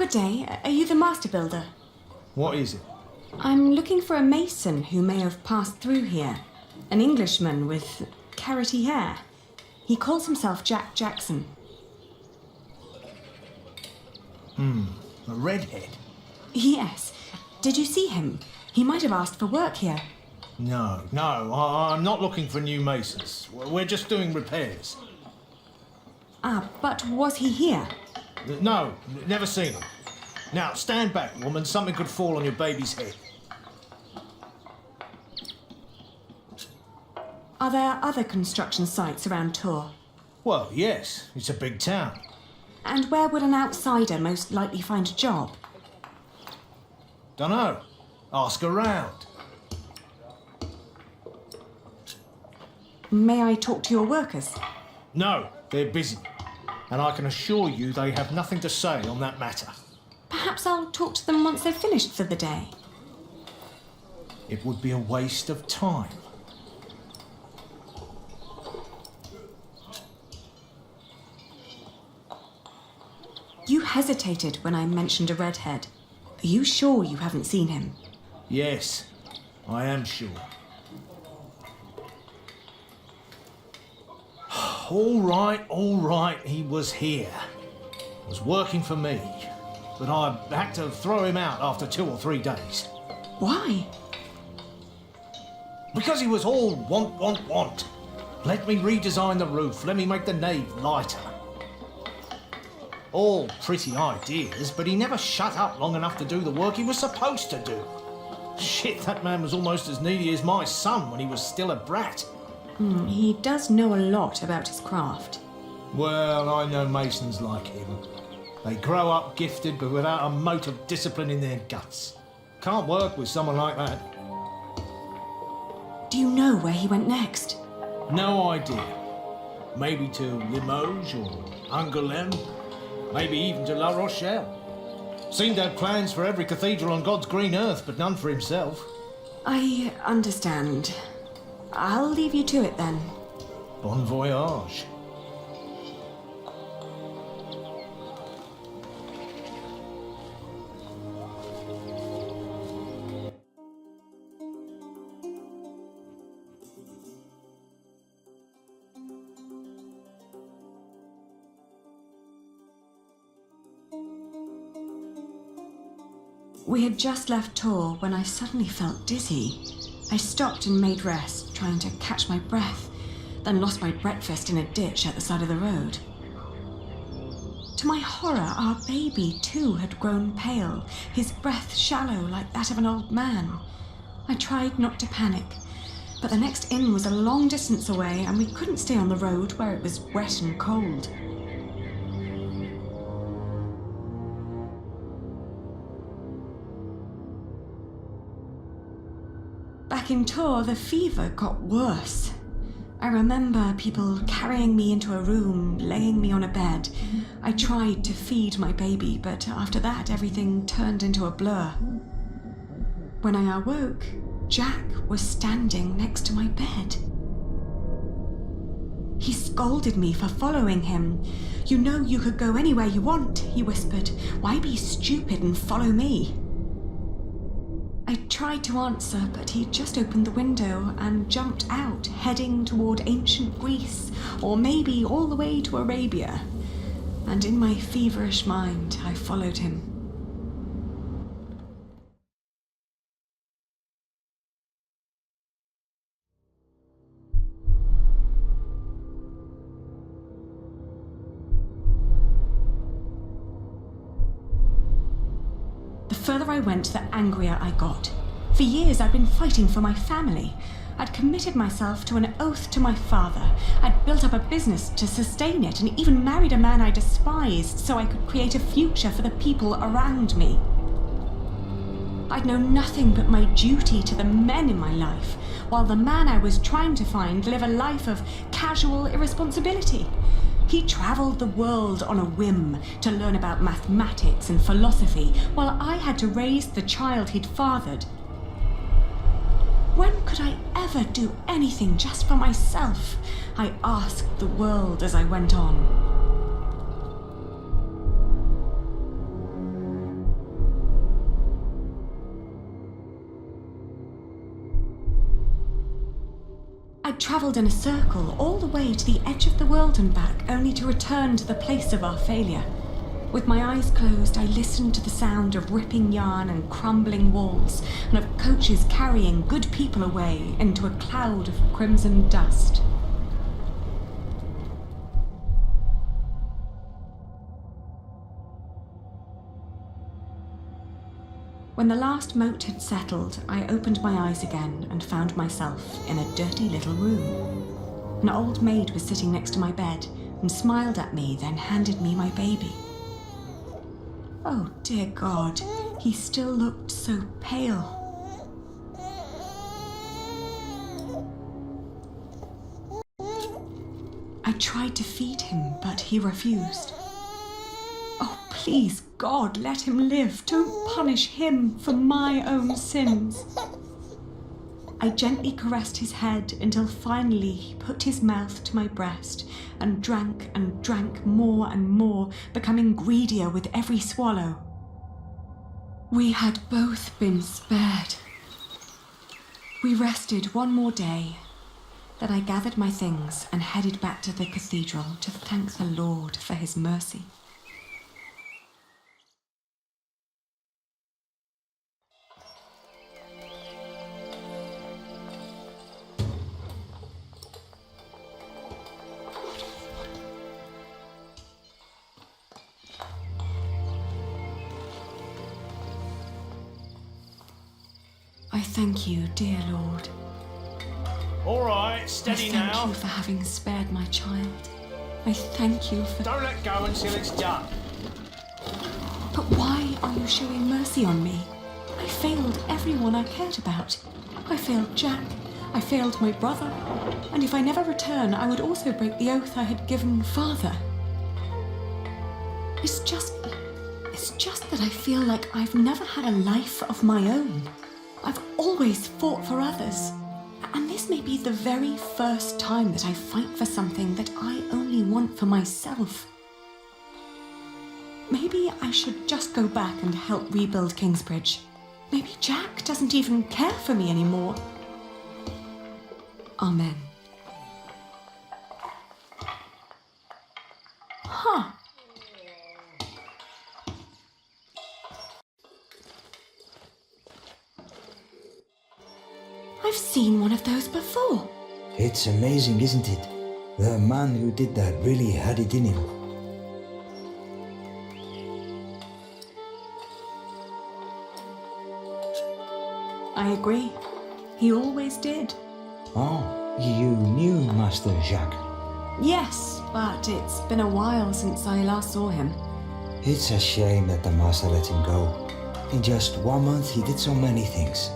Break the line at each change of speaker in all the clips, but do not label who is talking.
Good day. Are you the master builder?
What is it?
I'm looking for a mason who may have passed through here. An Englishman with carroty hair. He calls himself Jack Jackson.
A redhead?
Yes. Did you see him? He might have asked for work here.
No, I'm not looking for new masons. We're just doing repairs.
Ah, but was he here?
No, never seen him. Now, stand back, woman. Something could fall on your baby's head.
Are there other construction sites around Tours?
Well, yes. It's a big town.
And where would an outsider most likely find a job?
Dunno. Ask around.
May I talk to your workers?
No, they're busy. And I can assure you they have nothing to say on that matter.
Perhaps I'll talk to them once they've finished for the day.
It would be a waste of time.
You hesitated when I mentioned a redhead. Are you sure you haven't seen him?
Yes, I am sure. All right, he was here. Was working for me. But I had to throw him out after 2 or 3 days.
Why?
Because he was all want. Let me redesign the roof, let me make the nave lighter. All pretty ideas, but he never shut up long enough to do the work he was supposed to do. Shit, that man was almost as needy as my son when he was still a brat.
He does know a lot about his craft.
Well, I know masons like him. They grow up gifted, but without a mote of discipline in their guts. Can't work with someone like that.
Do you know where he went next?
No idea. Maybe to Limoges or Angoulême. Maybe even to La Rochelle. Seemed to have plans for every cathedral on God's green earth, but none for himself.
I understand. I'll leave you to it then.
Bon voyage.
We had just left Tours when I suddenly felt dizzy. I stopped and made rest, trying to catch my breath, then lost my breakfast in a ditch at the side of the road. To my horror, our baby too had grown pale, his breath shallow like that of an old man. I tried not to panic, but the next inn was a long distance away and we couldn't stay on the road where it was wet and cold. Back in Tours, the fever got worse. I remember people carrying me into a room, laying me on a bed. I tried to feed my baby, but after that everything turned into a blur. When I awoke, Jack was standing next to my bed. He scolded me for following him. "You know you could go anywhere you want," he whispered. "Why be stupid and follow me?" I tried to answer, but he just opened the window and jumped out, heading toward ancient Greece, or maybe all the way to Arabia. And in my feverish mind, I followed him. The further I went, the angrier I got. For years I'd been fighting for my family. I'd committed myself to an oath to my father. I'd built up a business to sustain it and even married a man I despised so I could create a future for the people around me. I'd known nothing but my duty to the men in my life, while the man I was trying to find lived a life of casual irresponsibility. He travelled the world on a whim to learn about mathematics and philosophy, while I had to raise the child he'd fathered. When could I ever do anything just for myself? I asked the world as I went on. I'd travelled in a circle all the way to the edge of the world and back, only to return to the place of our failure. With my eyes closed, I listened to the sound of ripping yarn and crumbling walls, and of coaches carrying good people away into a cloud of crimson dust. When the last moat had settled, I opened my eyes again and found myself in a dirty little room. An old maid was sitting next to my bed and smiled at me, then handed me my baby. Oh, dear God, he still looked so pale. I tried to feed him, but he refused. Oh, please, God, let him live. Don't punish him for my own sins. I gently caressed his head until finally he put his mouth to my breast and drank more and more, becoming greedier with every swallow. We had both been spared. We rested one more day. Then I gathered my things and headed back to the cathedral to thank the Lord for his mercy. I thank you, dear Lord.
All right, steady now.
I thank you for having spared my child. I thank you for...
Don't let go until it's done.
But why are you showing mercy on me? I failed everyone I cared about. I failed Jack. I failed my brother. And if I never return, I would also break the oath I had given Father. It's just that I feel like I've never had a life of my own. I've always fought for others. And this may be the very first time that I fight for something that I only want for myself. Maybe I should just go back and help rebuild Kingsbridge. Maybe Jack doesn't even care for me anymore. Amen. Huh. I've seen one of those before.
It's amazing, isn't it? The man who did that really had it in him.
I agree. He always did.
Oh, you knew Master Jacques.
Yes, but it's been a while since I last saw him.
It's a shame that the Master let him go. In just 1 month he did so many things.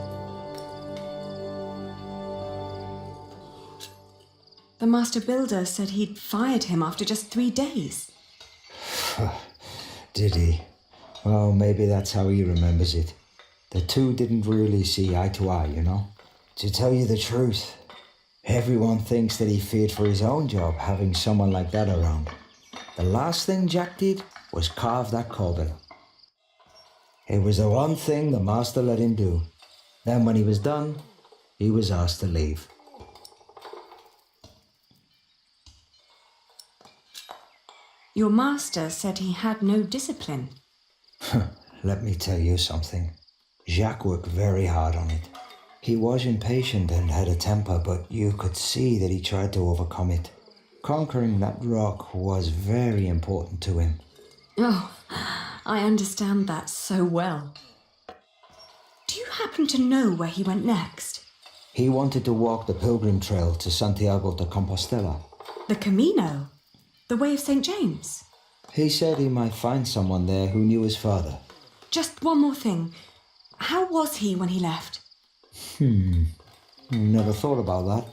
The Master Builder said he'd fired him after just 3 days.
Did he? Well, maybe that's how he remembers it. The two didn't really see eye to eye, you know? To tell you the truth, everyone thinks that he feared for his own job having someone like that around. The last thing Jack did was carve that corbel. It was the one thing the Master let him do. Then when he was done, he was asked to leave.
Your master said he had no discipline.
Let me tell you something. Jacques worked very hard on it. He was impatient and had a temper, but you could see that he tried to overcome it. Conquering that rock was very important to him.
Oh, I understand that so well. Do you happen to know where he went next?
He wanted to walk the pilgrim trail to Santiago de Compostela.
The Camino? The Way of St. James?
He said he might find someone there who knew his father.
Just one more thing. How was he when he left?
Never thought about that.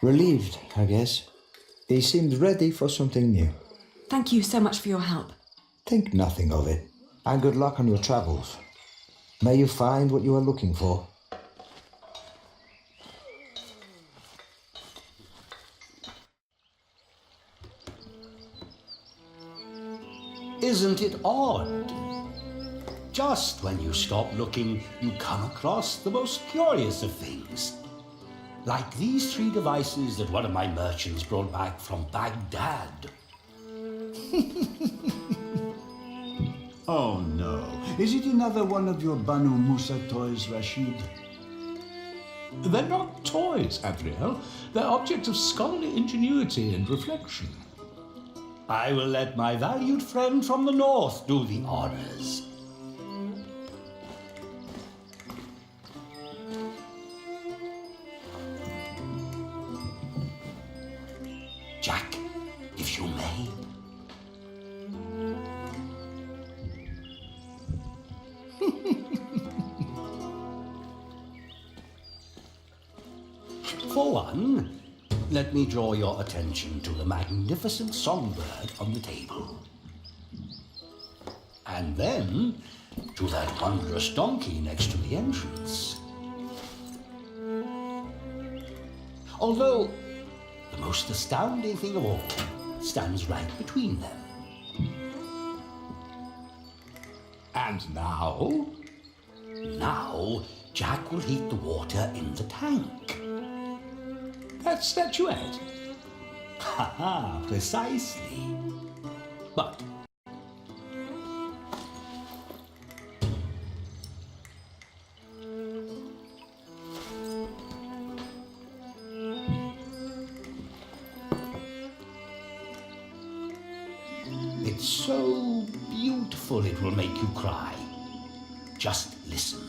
Relieved, I guess. He seemed ready for something new.
Thank you so much for your help.
Think nothing of it. And good luck on your travels. May you find what you are looking for.
Isn't it odd? Just when you stop looking, you come across the most curious of things. Like these 3 devices that one of my merchants brought back from Baghdad.
Oh no. Is it another one of your Banu Musa toys, Rashid?
They're not toys, Adriel. They're objects of scholarly ingenuity and reflection.
I will let my valued friend from the north do the honors. Jack, if you may. For one, let me draw your attention to the magnificent songbird on the table. And then to that wondrous donkey next to the entrance. Although, the most astounding thing of all stands right between them.
And now?
Now, Jack will heat the water in the tank.
That statuette.
Ha ha, precisely. But it's so beautiful it will make you cry. Just listen.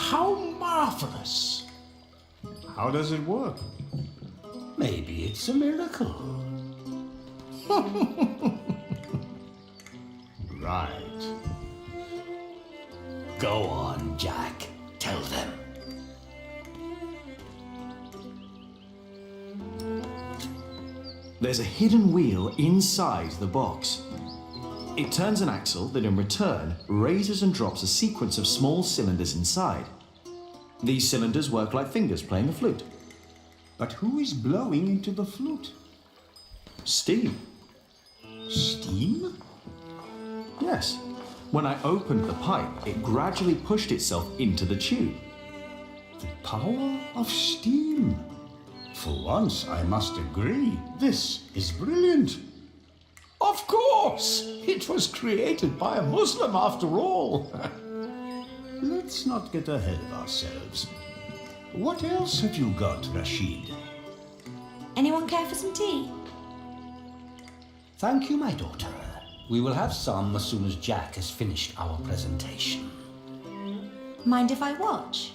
How marvelous!
How does it work?
Maybe it's a miracle.
Right.
Go on, Jack. Tell them.
There's a hidden wheel inside the box. It turns an axle that in return raises and drops a sequence of small cylinders inside. These cylinders work like fingers playing a flute.
But who is blowing into the flute?
Steam.
Steam?
Yes. When I opened the pipe, it gradually pushed itself into the tube.
The power of steam. For once, I must agree, this is brilliant.
Of course! It was created by a Muslim after all.
Let's not get ahead of ourselves. What else have you got, Rashid?
Anyone care for some tea?
Thank you, my daughter. We will have some as soon as Jack has finished our presentation.
Mind if I watch?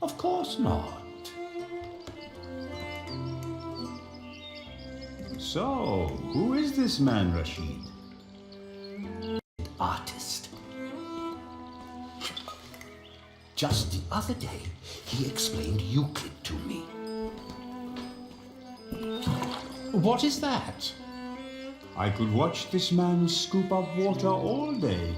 Of course not.
So, who is this man, Rashid?
Artist. Just the other day, he explained Euclid to me.
What is that?
I could watch this man scoop up water all day.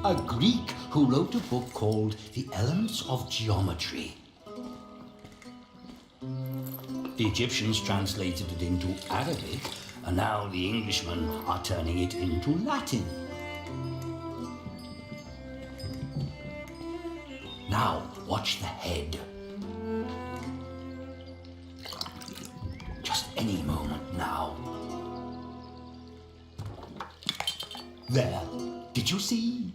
A Greek who wrote a book called The Elements of Geometry. The Egyptians translated it into Arabic, and now the Englishmen are turning it into Latin. Now, watch the head. Just any moment now. There. Did you see?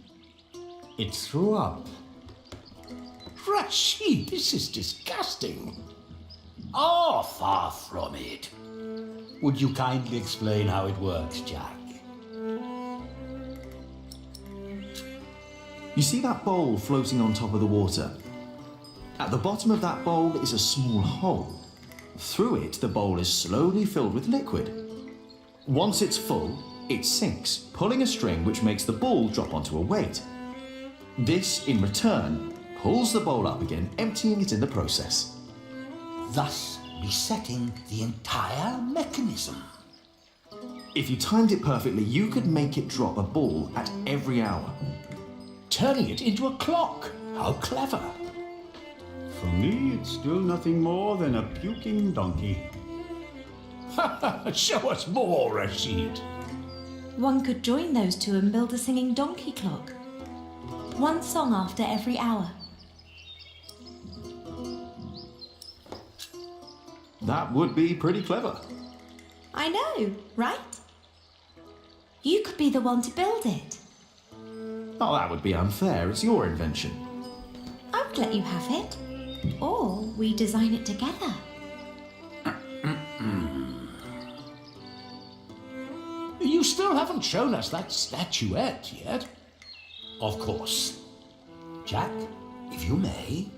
It threw up.
Rashid, this is disgusting.
Oh, far from it. Would you kindly explain how it works, Jack?
You see that bowl floating on top of the water? At the bottom of that bowl is a small hole. Through it, the bowl is slowly filled with liquid. Once it's full, it sinks, pulling a string which makes the ball drop onto a weight. This, in return, pulls the bowl up again, emptying it in the process.
thus resetting the entire mechanism.
If you timed it perfectly, you could make it drop a ball at every hour.
Turning it into a clock. How clever.
For me, it's still nothing more than a puking donkey.
Show us more, Rashid.
One could join those two and build a singing donkey clock. One song after every hour.
That would be pretty clever.
I know, right? You could be the one to build it.
Oh, that would be unfair. It's your invention.
I would let you have it. Or we design it together.
You still haven't shown us that statuette yet.
Of course. Jack, if you may.